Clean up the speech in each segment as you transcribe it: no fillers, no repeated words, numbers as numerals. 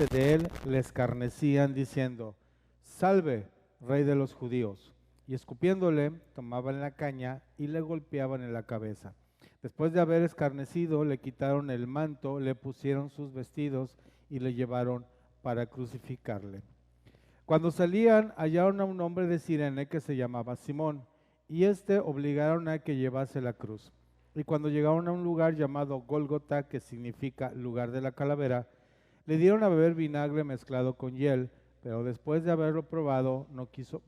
de él le escarnecían diciendo: Salve, rey de los judíos. Y escupiéndole, tomaban la caña y le golpeaban en la cabeza. Después de haber escarnecido, le quitaron el manto, le pusieron sus vestidos y le llevaron para crucificarle. Cuando salían, hallaron a un hombre de Cirene que se llamaba Simón, y obligaron a que llevase la cruz. Y cuando llegaron a un lugar llamado Gólgota, que significa lugar de la calavera, le dieron a beber vinagre mezclado con hiel, pero después de haberlo probado, no quiso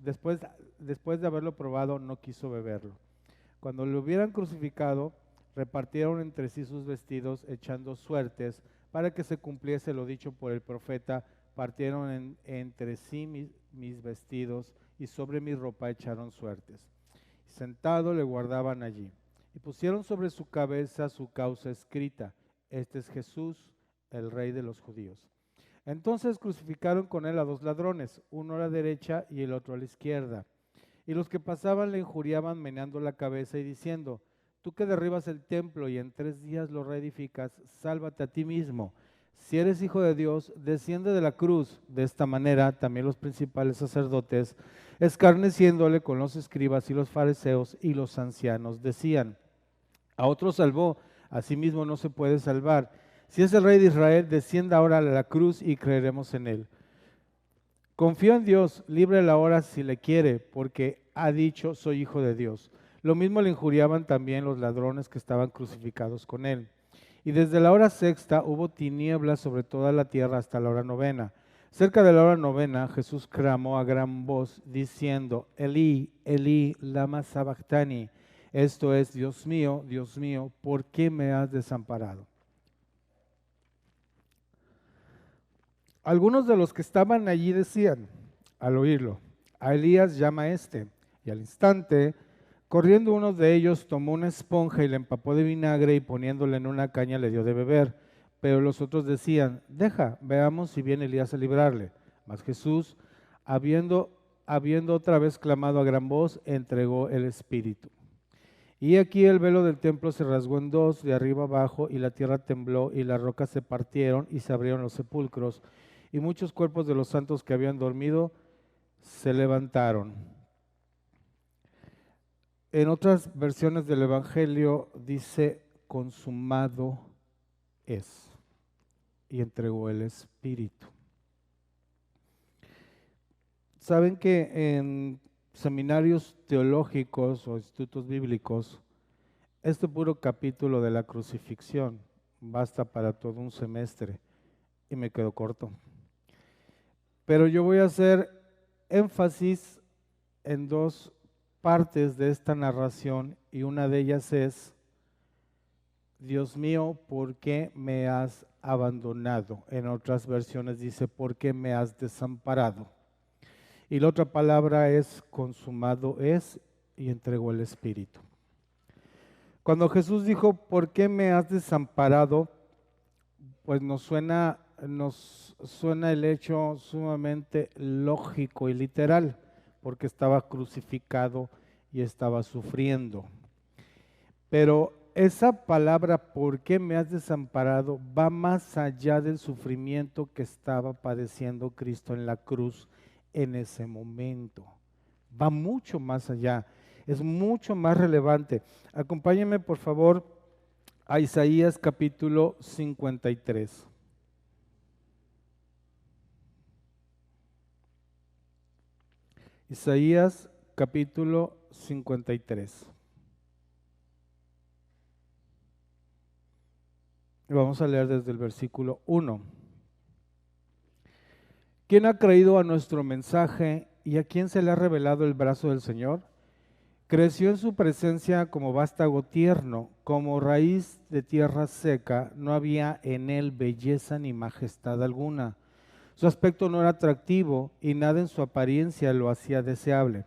beberlo. Cuando lo hubieran crucificado, repartieron entre sí sus vestidos, echando suertes, para que se cumpliese lo dicho por el profeta: partieron entre sí mis vestidos, y sobre mi ropa echaron suertes. Sentado le guardaban allí, y pusieron sobre su cabeza su causa escrita: Este es Jesús, el Rey de los judíos. Entonces crucificaron con él a dos ladrones, uno a la derecha y el otro a la izquierda. Y los que pasaban le injuriaban meneando la cabeza y diciendo: Tú que derribas el templo y en 3 días lo reedificas, sálvate a ti mismo. Si eres hijo de Dios, desciende de la cruz. De esta manera también los principales sacerdotes, escarneciéndole con los escribas y los fariseos y los ancianos, decían: A otro salvó, a sí mismo no se puede salvar. Si es el Rey de Israel, descienda ahora a la cruz y creeremos en él. Confío en Dios, líbrele ahora si le quiere, porque ha dicho: soy hijo de Dios. Lo mismo le injuriaban también los ladrones que estaban crucificados con él. Y desde la hora sexta hubo tinieblas sobre toda la tierra hasta la hora novena. Cerca de la hora novena, Jesús clamó a gran voz, diciendo: Elí, Elí, lama sabactani. Esto es: Dios mío, ¿por qué me has desamparado? Algunos de los que estaban allí decían, al oírlo: a Elías llama a este. Y al instante, corriendo uno de ellos, tomó una esponja y la empapó de vinagre y poniéndola en una caña le dio de beber. Pero los otros decían: deja, veamos si viene Elías a librarle. Mas Jesús, habiendo otra vez clamado a gran voz, entregó el espíritu. Y aquí el velo del templo se rasgó en dos, de arriba abajo, y la tierra tembló, y las rocas se partieron, y se abrieron los sepulcros, y muchos cuerpos de los santos que habían dormido se levantaron. En otras versiones del Evangelio dice: consumado es, y entregó el espíritu. Saben que en seminarios teológicos o institutos bíblicos, este puro capítulo de la crucifixión basta para todo un semestre y me quedo corto. Pero yo voy a hacer énfasis en dos partes de esta narración, y una de ellas es: Dios mío, ¿por qué me has abandonado? En otras versiones dice: ¿por qué me has desamparado? Y la otra palabra es: consumado es, y entregó el espíritu. Cuando Jesús dijo: ¿por qué me has desamparado?, pues nos suena el hecho sumamente lógico y literal, porque estaba crucificado y estaba sufriendo. Pero esa palabra ¿por qué me has desamparado? Va más allá del sufrimiento que estaba padeciendo Cristo en la cruz en ese momento. Va mucho más allá, es mucho más relevante. Acompáñenme por favor a Isaías capítulo 53. Isaías capítulo 53. Y vamos a leer desde el versículo 1. ¿Quién ha creído a nuestro mensaje y a quién se le ha revelado el brazo del Señor? Creció en su presencia como vástago tierno, como raíz de tierra seca, no había en él belleza ni majestad alguna. Su aspecto no era atractivo y nada en su apariencia lo hacía deseable.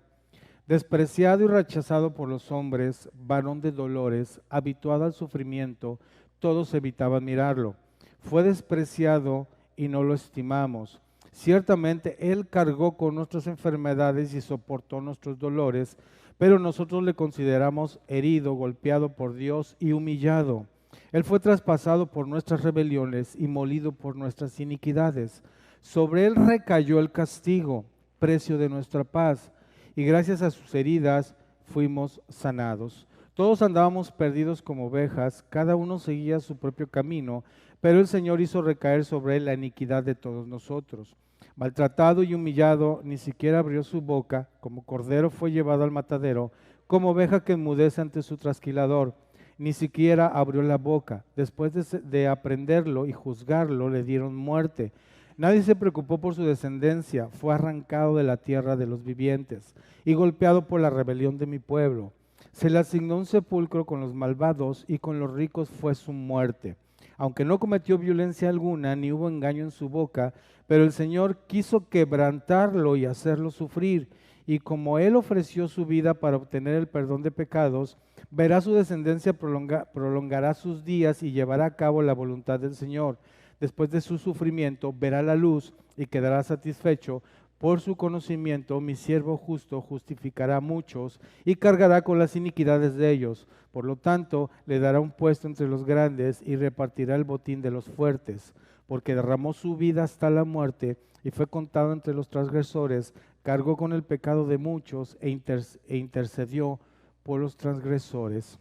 Despreciado y rechazado por los hombres, varón de dolores, habituado al sufrimiento, todos evitaban mirarlo. Fue despreciado y no lo estimamos. Ciertamente Él cargó con nuestras enfermedades y soportó nuestros dolores, pero nosotros le consideramos herido, golpeado por Dios y humillado. Él fue traspasado por nuestras rebeliones y molido por nuestras iniquidades. Sobre él recayó el castigo, precio de nuestra paz, y gracias a sus heridas fuimos sanados. Todos andábamos perdidos como ovejas, cada uno seguía su propio camino, pero el Señor hizo recaer sobre él la iniquidad de todos nosotros. Maltratado y humillado, ni siquiera abrió su boca, como cordero fue llevado al matadero, como oveja que enmudece ante su trasquilador, ni siquiera abrió la boca. Después de aprenderlo y juzgarlo, le dieron muerte. Nadie se preocupó por su descendencia, fue arrancado de la tierra de los vivientes y golpeado por la rebelión de mi pueblo. Se le asignó un sepulcro con los malvados y con los ricos fue su muerte. Aunque no cometió violencia alguna, ni hubo engaño en su boca, pero el Señor quiso quebrantarlo y hacerlo sufrir. Y como él ofreció su vida para obtener el perdón de pecados, verá su descendencia, prolongará sus días y llevará a cabo la voluntad del Señor. Después de su sufrimiento, verá la luz y quedará satisfecho. Por su conocimiento, mi siervo justo justificará a muchos y cargará con las iniquidades de ellos. Por lo tanto, le dará un puesto entre los grandes y repartirá el botín de los fuertes, porque derramó su vida hasta la muerte y fue contado entre los transgresores, cargó con el pecado de muchos e intercedió por los transgresores.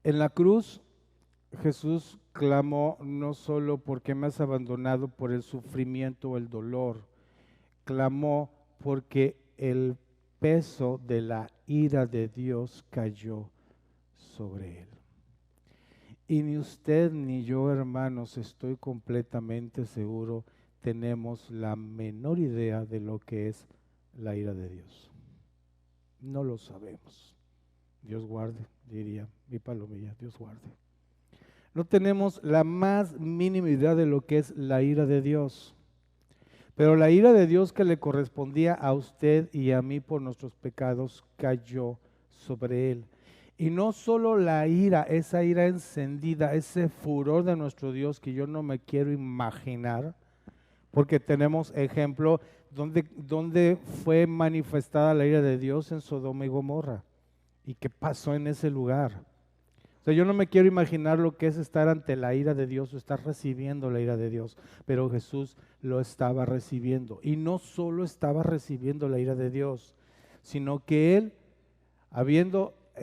En la cruz, Jesús clamó no solo porque me has abandonado por el sufrimiento o el dolor, clamó porque el peso de la ira de Dios cayó sobre él. Y ni usted ni yo, hermanos, estoy completamente seguro, tenemos la menor idea de lo que es la ira de Dios. No lo sabemos. Dios guarde, diría mi palomilla, Dios guarde. No tenemos la más mínima idea de lo que es la ira de Dios. Pero la ira de Dios que le correspondía a usted y a mí por nuestros pecados cayó sobre él. Y no solo la ira, esa ira encendida, ese furor de nuestro Dios que yo no me quiero imaginar, porque tenemos ejemplo donde fue manifestada la ira de Dios en Sodoma y Gomorra. ¿Y qué pasó en ese lugar? O sea, yo no me quiero imaginar lo que es estar ante la ira de Dios o estar recibiendo la ira de Dios, pero Jesús lo estaba recibiendo. Y no solo estaba recibiendo la ira de Dios, sino que Él,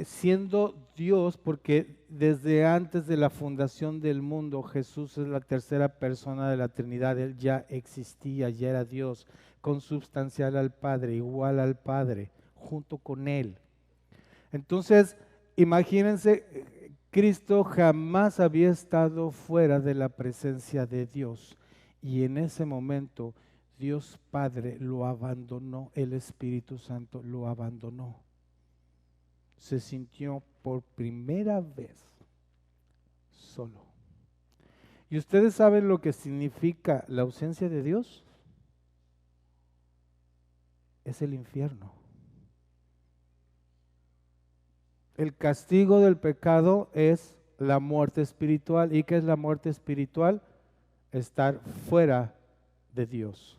siendo Dios, porque desde antes de la fundación del mundo, Jesús es la tercera persona de la Trinidad, Él ya existía, ya era Dios, consubstancial al Padre, igual al Padre, junto con Él. Entonces, imagínense, Cristo jamás había estado fuera de la presencia de Dios y en ese momento Dios Padre lo abandonó, el Espíritu Santo lo abandonó. Se sintió por primera vez solo. ¿Y ustedes saben lo que significa la ausencia de Dios? Es el infierno. El castigo del pecado es la muerte espiritual. ¿Y qué es la muerte espiritual? Estar fuera de Dios.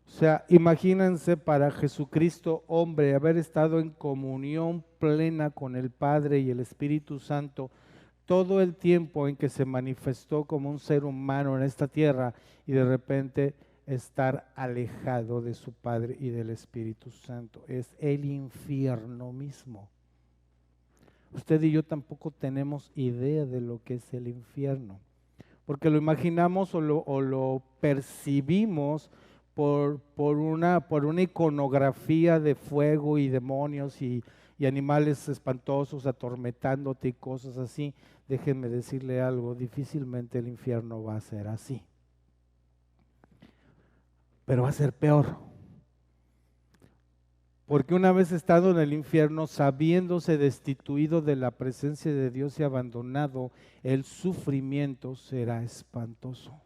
O sea, imagínense para Jesucristo, hombre, haber estado en comunión plena con el Padre y el Espíritu Santo todo el tiempo en que se manifestó como un ser humano en esta tierra y de repente estar alejado de su Padre y del Espíritu Santo. Es el infierno mismo. Usted y yo tampoco tenemos idea de lo que es el infierno, porque lo imaginamos o lo percibimos por una iconografía de fuego y demonios y animales espantosos atormentándote y cosas así. Déjenme decirle algo, difícilmente el infierno va a ser así. Pero va a ser peor. Porque una vez estando en el infierno, sabiéndose destituido de la presencia de Dios y abandonado, el sufrimiento será espantoso.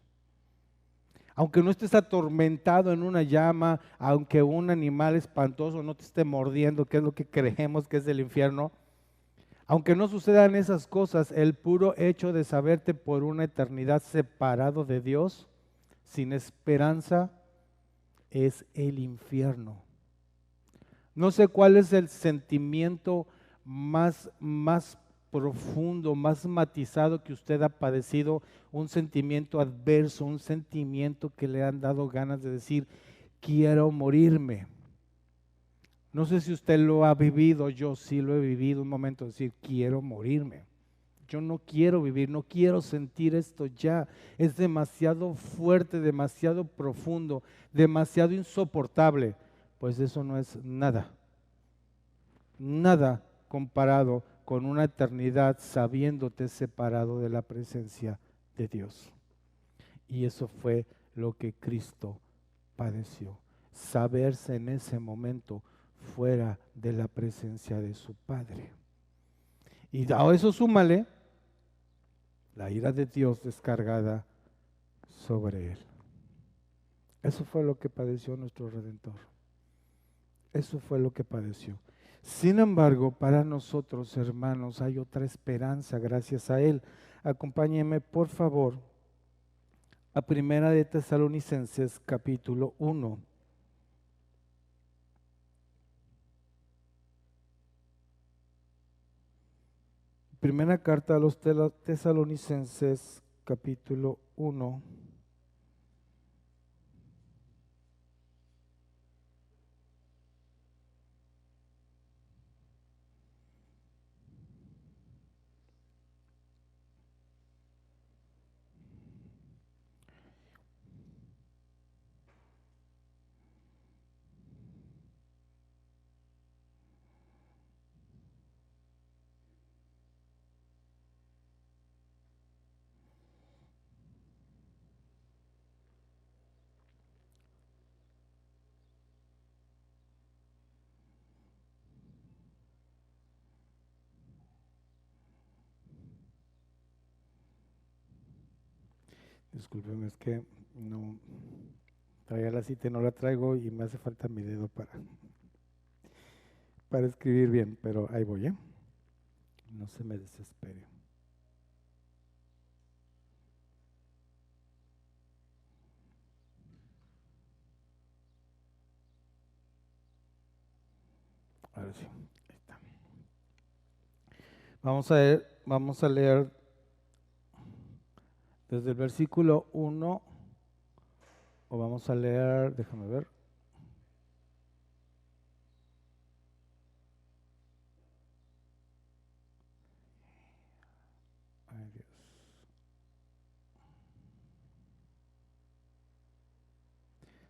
Aunque no estés atormentado en una llama, aunque un animal espantoso no te esté mordiendo, que es lo que creemos que es el infierno, aunque no sucedan esas cosas, el puro hecho de saberte por una eternidad separado de Dios, sin esperanza, es el infierno. No sé cuál es el sentimiento más profundo, más matizado que usted ha padecido, un sentimiento adverso, un sentimiento que le han dado ganas de decir, quiero morirme. No sé si usted lo ha vivido, yo sí lo he vivido, un momento de decir, quiero morirme. Yo no quiero vivir, no quiero sentir esto ya. Es demasiado fuerte, demasiado profundo, demasiado insoportable. Pues eso no es nada. Nada comparado con una eternidad sabiéndote separado de la presencia de Dios. Y eso fue lo que Cristo padeció. Saberse en ese momento fuera de la presencia de su Padre. Y a eso súmale la ira de Dios descargada sobre él. Eso fue lo que padeció nuestro Redentor. Eso fue lo que padeció. Sin embargo, para nosotros, hermanos, hay otra esperanza gracias a él. Acompáñenme, por favor, a Primera de Tesalonicenses, capítulo 1. Primera carta a los Tesalonicenses, capítulo 1. Disculpen, es que no traía la cita y no la traigo y me hace falta mi dedo para escribir bien, pero ahí voy, ¿eh? No se me desespere. Ahora sí, ahí está. Vamos a leer desde el versículo 1, o vamos a leer, déjame ver. Ay, Dios.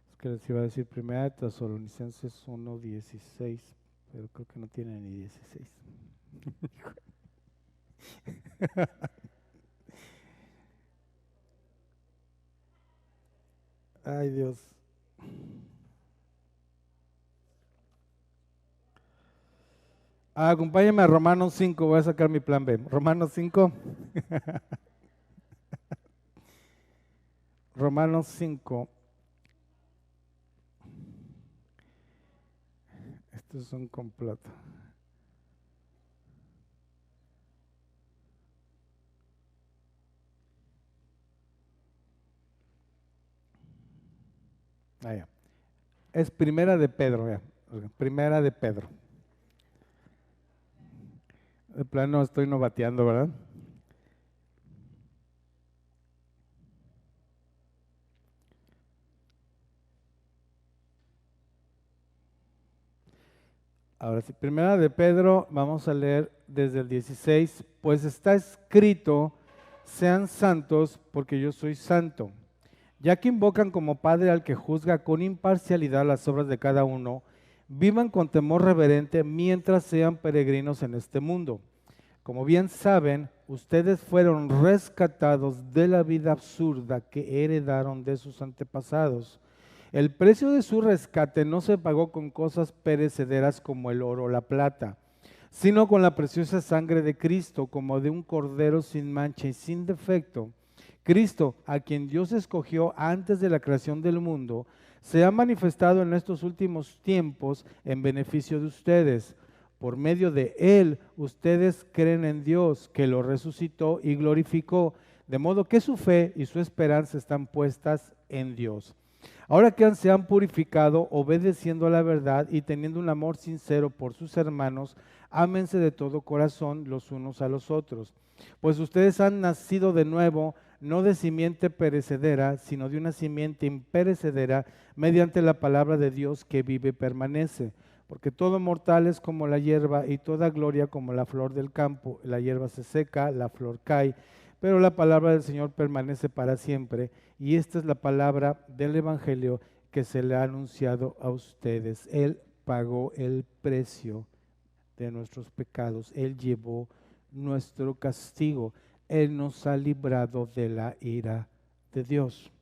Es que les iba a decir Primera de Tesalonicenses 1:16, pero creo que no tiene ni 16. Ay, Dios. Acompáñenme a Romanos 5, voy a sacar mi plan B. Romanos 5. Romanos 5. Esto es un complot. Ya. Es Primera de Pedro, ya. Primera de Pedro. De plano estoy novateando, ¿verdad? Ahora sí, Primera de Pedro, vamos a leer desde el 16. Pues está escrito, sean santos porque yo soy santo. Ya que invocan como Padre al que juzga con imparcialidad las obras de cada uno, vivan con temor reverente mientras sean peregrinos en este mundo. Como bien saben, ustedes fueron rescatados de la vida absurda que heredaron de sus antepasados. El precio de su rescate no se pagó con cosas perecederas como el oro o la plata, sino con la preciosa sangre de Cristo, como de un cordero sin mancha y sin defecto. Cristo, a quien Dios escogió antes de la creación del mundo, se ha manifestado en estos últimos tiempos en beneficio de ustedes. Por medio de Él, ustedes creen en Dios, que lo resucitó y glorificó, de modo que su fe y su esperanza están puestas en Dios. Ahora que se han purificado, obedeciendo a la verdad y teniendo un amor sincero por sus hermanos, ámense de todo corazón los unos a los otros. Pues ustedes han nacido de nuevo, no de simiente perecedera, sino de una simiente imperecedera, mediante la palabra de Dios que vive y permanece. Porque todo mortal es como la hierba y toda gloria como la flor del campo. La hierba se seca, la flor cae, pero la palabra del Señor permanece para siempre. Y esta es la palabra del Evangelio que se le ha anunciado a ustedes. Él pagó el precio de nuestros pecados. Él llevó nuestro castigo. Él nos ha librado de la ira de Dios.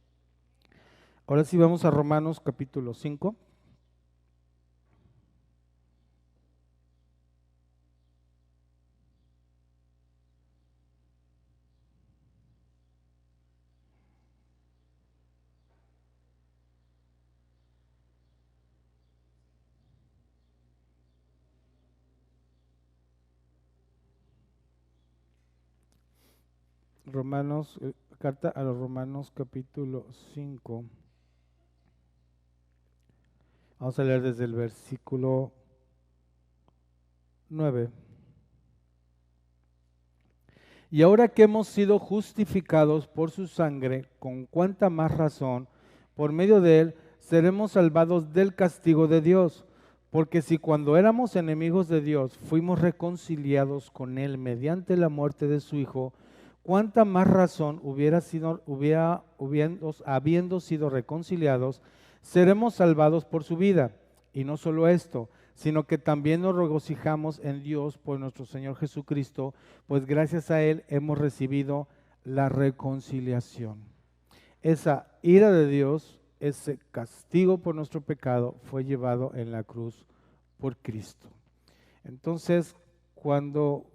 Ahora sí vamos a Romanos capítulo 5. Romanos, carta a los Romanos capítulo 5. Vamos a leer desde el versículo 9. Y ahora que hemos sido justificados por su sangre, con cuánta más razón, por medio de él, seremos salvados del castigo de Dios. Porque si cuando éramos enemigos de Dios fuimos reconciliados con él mediante la muerte de su Hijo, cuánta más razón habiendo sido reconciliados, seremos salvados por su vida. Y no solo esto, sino que también nos regocijamos en Dios por nuestro Señor Jesucristo, pues gracias a Él hemos recibido la reconciliación. Esa ira de Dios, ese castigo por nuestro pecado, fue llevado en la cruz por Cristo. Entonces, cuando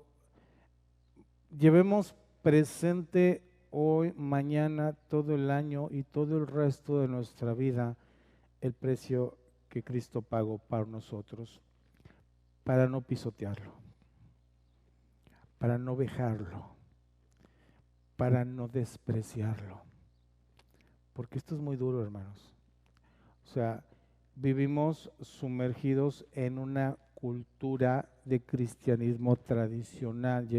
llevemos presente hoy, mañana, todo el año y todo el resto de nuestra vida, el precio que Cristo pagó para nosotros, para no pisotearlo, para no vejarlo, para no despreciarlo. Porque esto es muy duro, hermanos. O sea, vivimos sumergidos en una cultura de cristianismo tradicional,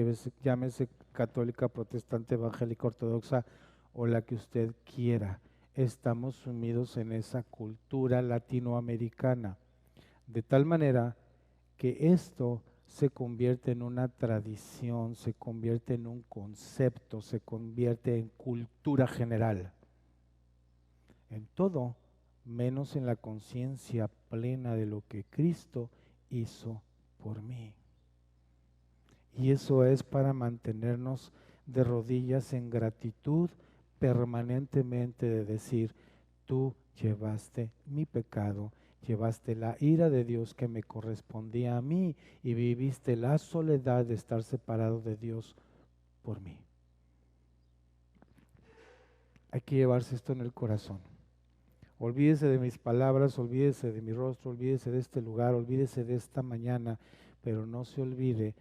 llámese católica, protestante, evangélica, ortodoxa o la que usted quiera. Estamos sumidos en esa cultura latinoamericana, de tal manera que esto se convierte en una tradición, se convierte en un concepto, se convierte en cultura general, en todo menos en la conciencia plena de lo que Cristo hizo por mí. Y eso es para mantenernos de rodillas en gratitud permanentemente, de decir: tú llevaste mi pecado, llevaste la ira de Dios que me correspondía a mí y viviste la soledad de estar separado de Dios por mí. Hay que llevarse esto en el corazón. Olvídese de mis palabras, olvídese de mi rostro, olvídese de este lugar, olvídese de esta mañana, pero no se olvide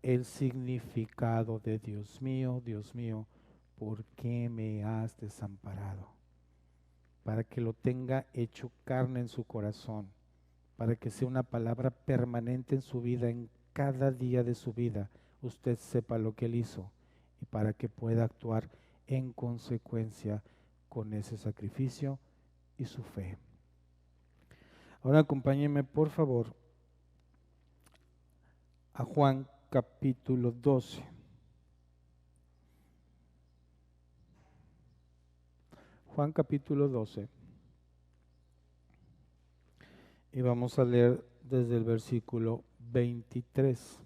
el significado de Dios mío, ¿por qué me has desamparado? Para que lo tenga hecho carne en su corazón, para que sea una palabra permanente en su vida, en cada día de su vida, usted sepa lo que Él hizo y para que pueda actuar en consecuencia con ese sacrificio y su fe. Ahora acompáñenme, por favor, a Juan capítulo 12. Juan capítulo 12. Y vamos a leer desde el versículo 23.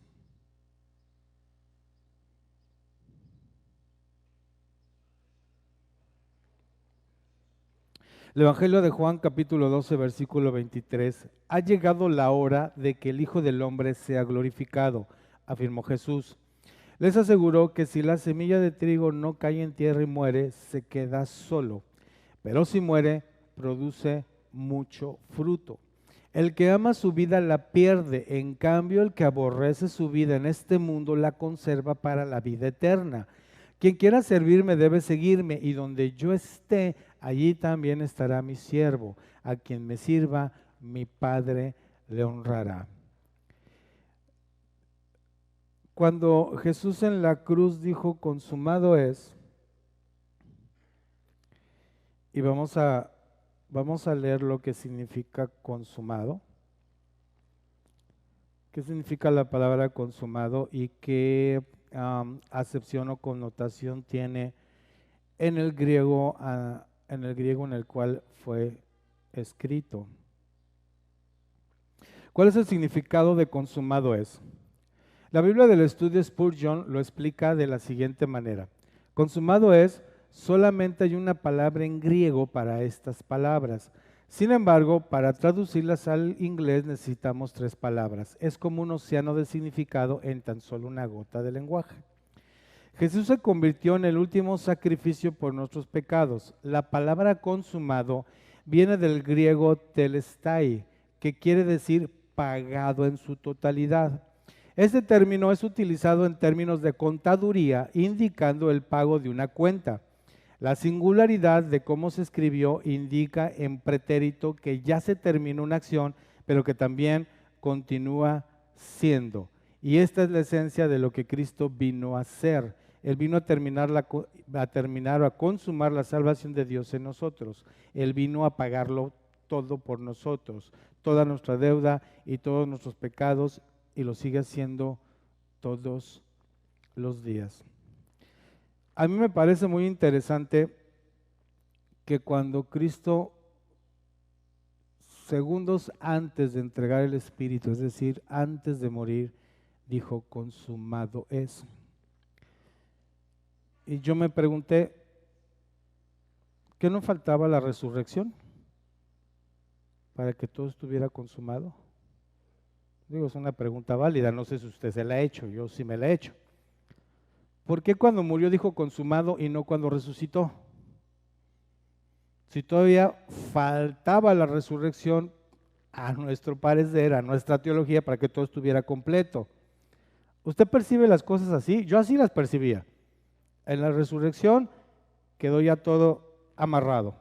El Evangelio de Juan capítulo 12, versículo 23. Ha llegado la hora de que el Hijo del Hombre sea glorificado, afirmó Jesús. Les aseguró que si la semilla de trigo no cae en tierra y muere, se queda solo. Pero si muere, produce mucho fruto. El que ama su vida la pierde, en cambio el que aborrece su vida en este mundo la conserva para la vida eterna. Quien quiera servirme debe seguirme, y donde yo esté, allí también estará mi siervo, a quien me sirva, mi Padre le honrará. Cuando Jesús en la cruz dijo consumado es, y vamos a leer lo que significa consumado. ¿Qué significa la palabra consumado y qué acepción o connotación tiene en el griego en el cual fue escrito? ¿Cuál es el significado de consumado es? La Biblia del Estudio Spurgeon lo explica de la siguiente manera. Consumado es, solamente hay una palabra en griego para estas palabras. Sin embargo, para traducirlas al inglés necesitamos 3 palabras. Es como un océano de significado en tan solo una gota de lenguaje. Jesús se convirtió en el último sacrificio por nuestros pecados. La palabra consumado viene del griego telestai, que quiere decir pagado en su totalidad. Este término es utilizado en términos de contaduría, indicando el pago de una cuenta. La singularidad de cómo se escribió indica en pretérito que ya se terminó una acción, pero que también continúa siendo. Y esta es la esencia de lo que Cristo vino a hacer. Él vino a terminar o a consumar la salvación de Dios en nosotros. Él vino a pagarlo todo por nosotros, toda nuestra deuda y todos nuestros pecados, y lo sigue haciendo todos los días. A mí me parece muy interesante que cuando Cristo, segundos antes de entregar el Espíritu, es decir, antes de morir, dijo, consumado es. Y yo me pregunté, ¿qué no faltaba la resurrección para que todo estuviera consumado? Digo, es una pregunta válida, no sé si usted se la ha hecho, yo sí me la he hecho. ¿Por qué cuando murió dijo consumado y no cuando resucitó? Si todavía faltaba la resurrección, a nuestro parecer, a nuestra teología, para que todo estuviera completo. ¿Usted percibe las cosas así? Yo así las percibía. En la resurrección quedó ya todo amarrado,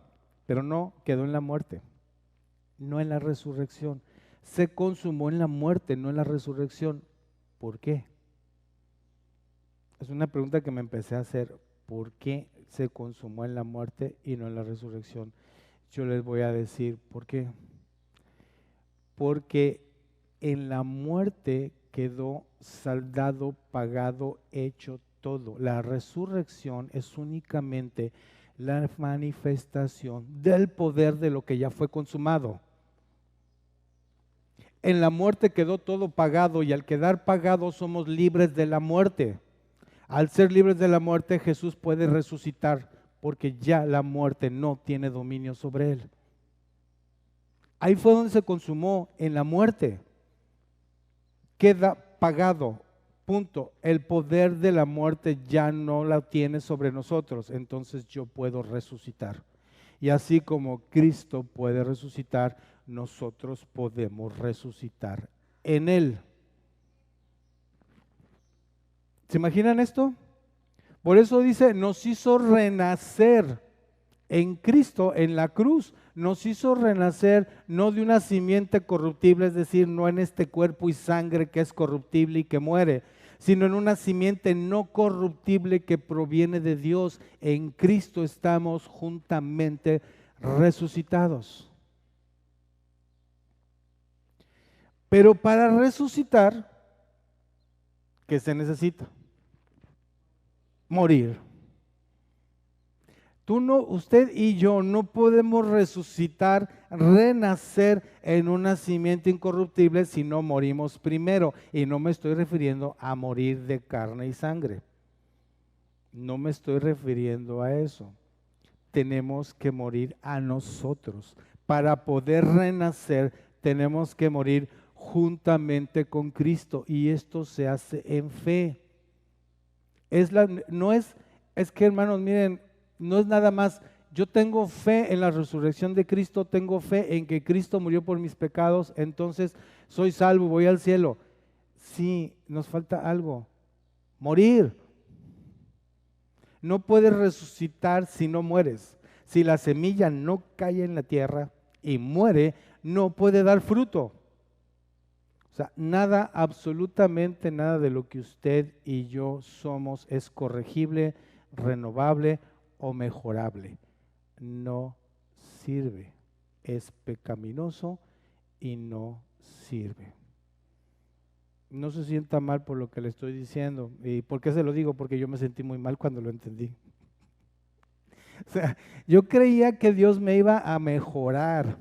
pero no quedó en la muerte, no en la resurrección. Se consumó en la muerte, no en la resurrección. ¿Por qué? Es una pregunta que me empecé a hacer. ¿Por qué se consumó en la muerte y no en la resurrección? Yo les voy a decir por qué. Porque en la muerte quedó saldado, pagado, hecho todo. La resurrección es únicamente la manifestación del poder de lo que ya fue consumado. En la muerte quedó todo pagado y al quedar pagado somos libres de la muerte. Al ser libres de la muerte, Jesús puede resucitar porque ya la muerte no tiene dominio sobre él. Ahí fue donde se consumó, en la muerte. Queda pagado, punto. El poder de la muerte ya no la tiene sobre nosotros, entonces yo puedo resucitar. Y así como Cristo puede resucitar, nosotros podemos resucitar en Él. ¿Se imaginan esto? Por eso dice, nos hizo renacer en Cristo, en la cruz. Nos hizo renacer no de una simiente corruptible, es decir, no en este cuerpo y sangre que es corruptible y que muere, sino en una simiente no corruptible que proviene de Dios. En Cristo estamos juntamente resucitados. Pero para resucitar, ¿qué se necesita? Morir. Usted y yo no podemos resucitar, renacer en una simiente incorruptible si no morimos primero. Y no me estoy refiriendo a morir de carne y sangre. No me estoy refiriendo a eso. Tenemos que morir a nosotros. Para poder renacer, tenemos que morir juntamente con Cristo. Y esto se hace en fe. Es que hermanos, miren, no es nada más, yo tengo fe en la resurrección de Cristo, tengo fe en que Cristo murió por mis pecados, entonces soy salvo, voy al cielo. Sí, nos falta algo, morir. No puedes resucitar si no mueres. Si la semilla no cae en la tierra y muere, no puede dar fruto. O sea, nada, absolutamente nada de lo que usted y yo somos es corregible, renovable o mejorable. No sirve. Es pecaminoso y no sirve. No se sienta mal por lo que le estoy diciendo. ¿Y por qué se lo digo? Porque yo me sentí muy mal cuando lo entendí. O sea, yo creía que Dios me iba a mejorar,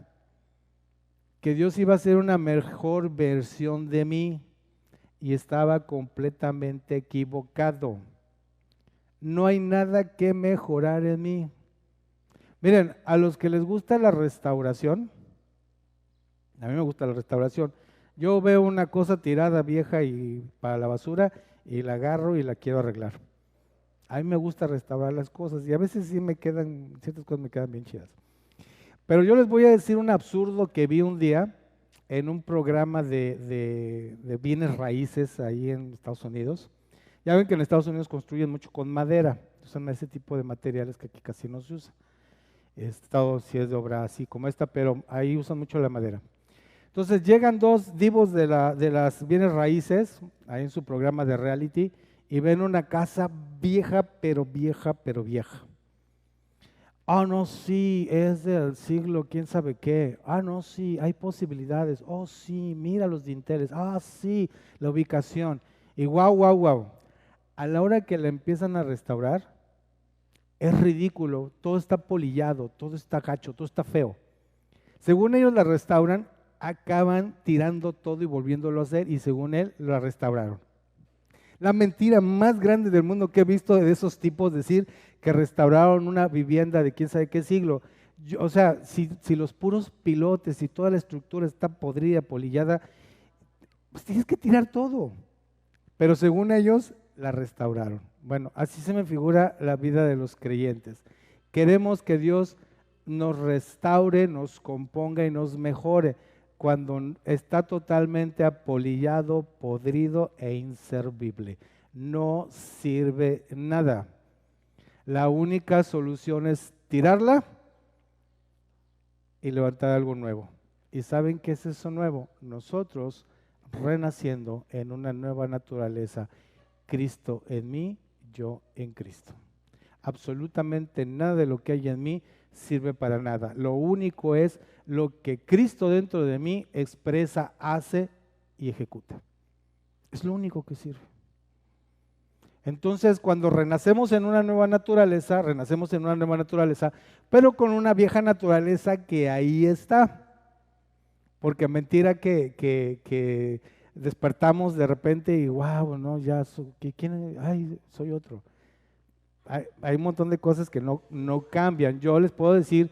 que Dios iba a ser una mejor versión de mí, y estaba completamente equivocado. No hay nada que mejorar en mí. Miren, a los que les gusta la restauración, a mí me gusta la restauración. Yo veo una cosa tirada vieja y para la basura y la agarro y la quiero arreglar. A mí me gusta restaurar las cosas y a veces sí me quedan, ciertas cosas me quedan bien chidas. Pero yo les voy a decir un absurdo que vi un día en un programa de bienes raíces ahí en Estados Unidos. Ya ven que en Estados Unidos construyen mucho con madera, usan ese tipo de materiales que aquí casi no se usa. Estado si es de obra así como esta, pero ahí usan mucho la madera. Entonces llegan dos divos de las bienes raíces, ahí en su programa de reality, y ven una casa vieja, pero vieja, pero vieja. Ah, no, sí, es del siglo, quién sabe qué. Ah, no, sí, hay posibilidades. Oh, sí, mira los dinteles. Ah, sí, la ubicación. Y guau, guau, guau. A la hora que la empiezan a restaurar, es ridículo, todo está polillado, todo está gacho, todo está feo. Según ellos la restauran, acaban tirando todo y volviéndolo a hacer, y según él, la restauraron. La mentira más grande del mundo que he visto de esos tipos, decir que restauraron una vivienda de quién sabe qué siglo. O sea, si los puros pilotes y toda la estructura está podrida, polillada, pues tienes que tirar todo. Pero según ellos, la restauraron. Bueno, así se me figura la vida de los creyentes. Queremos que Dios nos restaure, nos componga y nos mejore cuando está totalmente apolillado, podrido e inservible. No sirve nada. La única solución es tirarla y levantar algo nuevo. ¿Y saben qué es eso nuevo? Nosotros renaciendo en una nueva naturaleza. Cristo en mí, yo en Cristo. Absolutamente nada de lo que hay en mí sirve para nada. Lo único es lo que Cristo dentro de mí expresa, hace y ejecuta. Es lo único que sirve. Entonces, cuando renacemos en una nueva naturaleza, pero con una vieja naturaleza que ahí está. Porque mentira que despertamos de repente y wow, no, ya, ¿quién? Ay, soy otro. Hay un montón de cosas que no cambian. Yo les puedo decir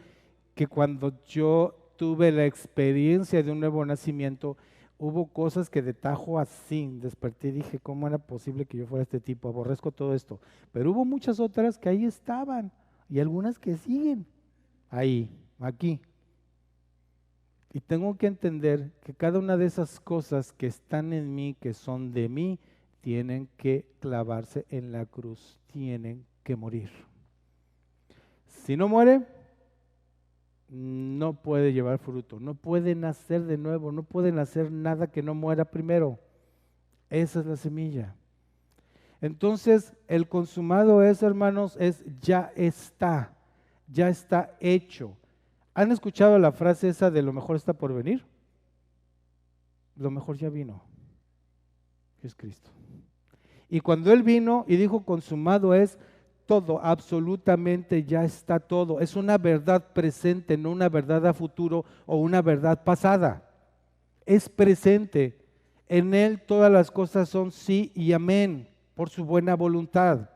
que cuando yo tuve la experiencia de un nuevo nacimiento, hubo cosas que de tajo así desperté y dije, ¿cómo era posible que yo fuera este tipo? Aborrezco todo esto. Pero hubo muchas otras que ahí estaban y algunas que siguen ahí, aquí. Y tengo que entender que cada una de esas cosas que están en mí, que son de mí, tienen que clavarse en la cruz, tienen que morir. Si no muere, no puede llevar fruto, no puede nacer de nuevo, no puede nacer nada que no muera primero. Esa es la semilla. Entonces, el consumado es, hermanos, ya está hecho. ¿Han escuchado la frase esa de lo mejor está por venir? Lo mejor ya vino, que es Cristo. Y cuando Él vino y dijo consumado es todo, absolutamente ya está todo. Es una verdad presente, no una verdad a futuro o una verdad pasada. Es presente. En Él todas las cosas son sí y amén, por su buena voluntad.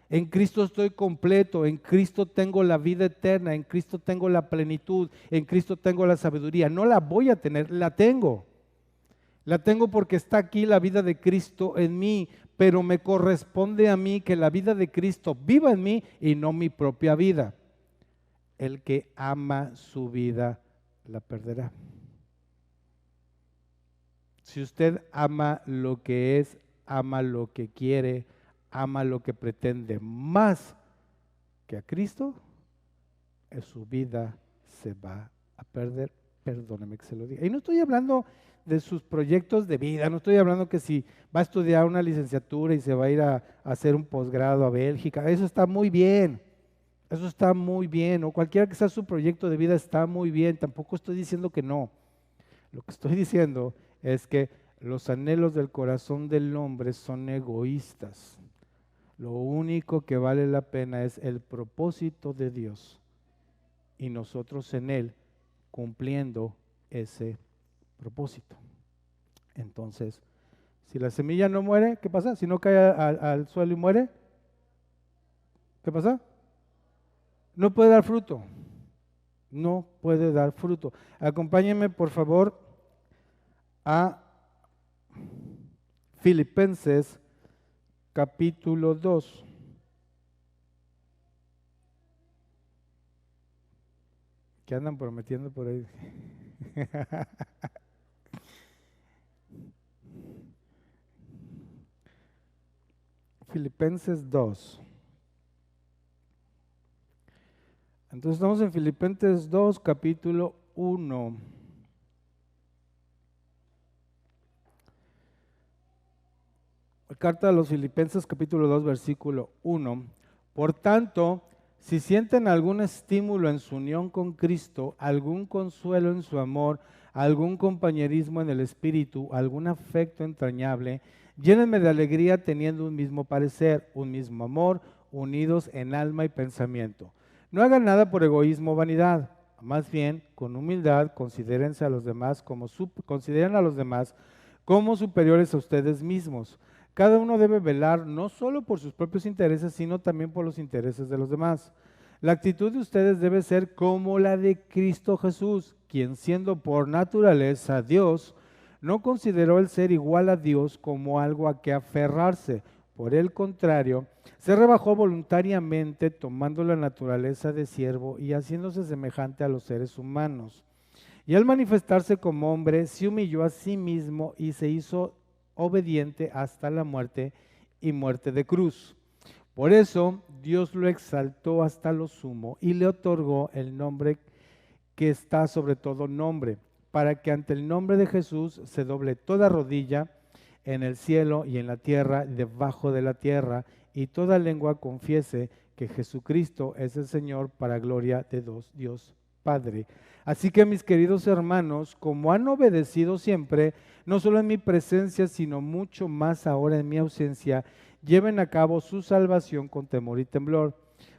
En Cristo estoy completo, en Cristo tengo la vida eterna, en Cristo tengo la plenitud, en Cristo tengo la sabiduría. No la voy a tener, la tengo. La tengo porque está aquí la vida de Cristo en mí, pero me corresponde a mí que la vida de Cristo viva en mí y no mi propia vida. El que ama su vida la perderá. Si usted ama lo que es, ama lo que quiere, ama lo que pretende más que a Cristo, su vida se va a perder. Perdóneme que se lo diga. Y no estoy hablando de sus proyectos de vida, no estoy hablando que si va a estudiar una licenciatura y se va a ir a hacer un posgrado a Bélgica, eso está muy bien, eso está muy bien, o cualquiera que sea su proyecto de vida está muy bien, tampoco estoy diciendo que no. Lo que estoy diciendo es que los anhelos del corazón del hombre son egoístas. Lo único que vale la pena es el propósito de Dios y nosotros en Él cumpliendo ese propósito. Entonces, si la semilla no muere, ¿qué pasa? Si no cae al suelo y muere, ¿qué pasa? No puede dar fruto. No puede dar fruto. Acompáñenme, por favor, a Filipenses capítulo 2. ¿Qué andan prometiendo por ahí? Filipenses 2. Entonces estamos en Filipenses 2, capítulo 1. Carta a los Filipenses, capítulo 2, versículo 1. Por tanto, si sienten algún estímulo en su unión con Cristo, algún consuelo en su amor, algún compañerismo en el Espíritu, algún afecto entrañable, llénenme de alegría teniendo un mismo parecer, un mismo amor, unidos en alma y pensamiento. No hagan nada por egoísmo o vanidad, más bien con humildad consideren a los demás como superiores a ustedes mismos. Cada uno debe velar no solo por sus propios intereses, sino también por los intereses de los demás. La actitud de ustedes debe ser como la de Cristo Jesús, quien siendo por naturaleza Dios, no consideró el ser igual a Dios como algo a que aferrarse. Por el contrario, se rebajó voluntariamente tomando la naturaleza de siervo y haciéndose semejante a los seres humanos. Y al manifestarse como hombre, se humilló a sí mismo y se hizo obediente hasta la muerte y muerte de cruz. Por eso Dios lo exaltó hasta lo sumo y le otorgó el nombre que está sobre todo nombre, para que ante el nombre de Jesús se doble toda rodilla en el cielo y en la tierra y debajo de la tierra, y toda lengua confiese que Jesucristo es el Señor para gloria de Dios Padre. Así que mis queridos hermanos, como han obedecido siempre, no solo en mi presencia, sino mucho más ahora en mi ausencia, lleven a cabo su salvación con temor y temblor,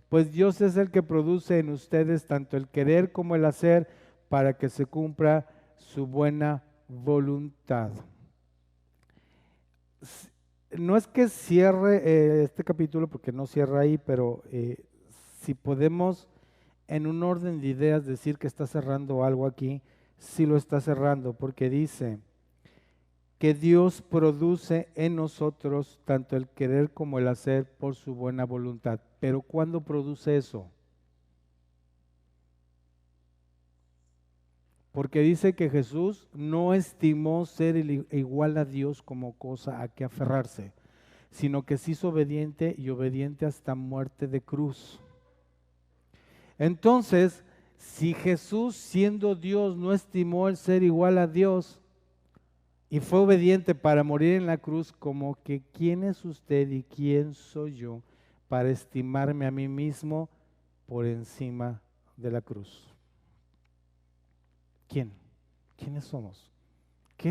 pues Dios es el que produce en ustedes tanto el querer como el hacer para que se cumpla su buena voluntad. No es que cierre este capítulo, porque no cierra ahí, pero si podemos en un orden de ideas decir que está cerrando algo aquí, sí lo está cerrando, porque dice que Dios produce en nosotros tanto el querer como el hacer por su buena voluntad. Pero ¿cuándo produce eso? Porque dice que Jesús no estimó ser igual a Dios como cosa a que aferrarse, sino que se hizo obediente y obediente hasta muerte de cruz. Entonces, si Jesús siendo Dios no estimó el ser igual a Dios y fue obediente para morir en la cruz, como que ¿quién es usted y quién soy yo para estimarme a mí mismo por encima de la cruz? ¿Quién? ¿Quiénes somos? ¿Qué